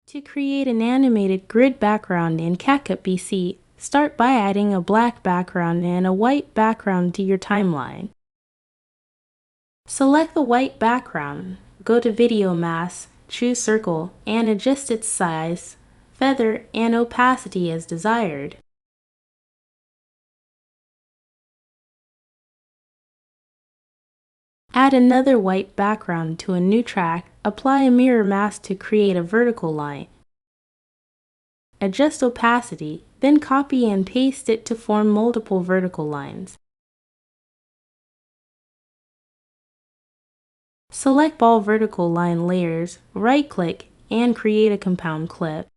To create an animated grid background in CapCut PC, start by adding a black background and a white background to your timeline. Select the white background, go to Video Mask, choose Circle, and adjust its size, feather, and opacity as desired. Add another white background to a new track. Apply a mirror mask to create a vertical line. Adjust opacity, then copy and paste it to form multiple vertical lines. Select all vertical line layers, right-click, and create a compound clip.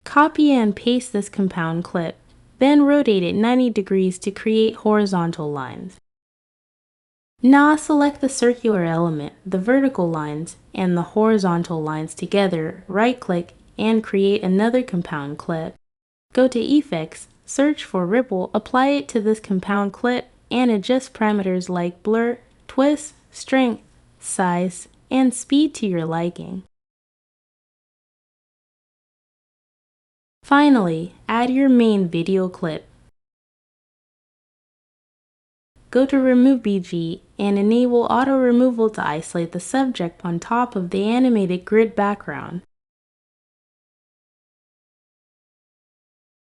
Copy and paste this compound clip, then rotate it 90 degrees to create horizontal lines. Now select the circular element, the vertical lines, and the horizontal lines together, right-click, and create another compound clip. Go to Effects, search for Ripple, apply it to this compound clip, and adjust parameters like blur, twist, strength, size, and speed to your liking. Finally, add your main video clip. Go to Remove BG and enable auto removal to isolate the subject on top of the animated grid background.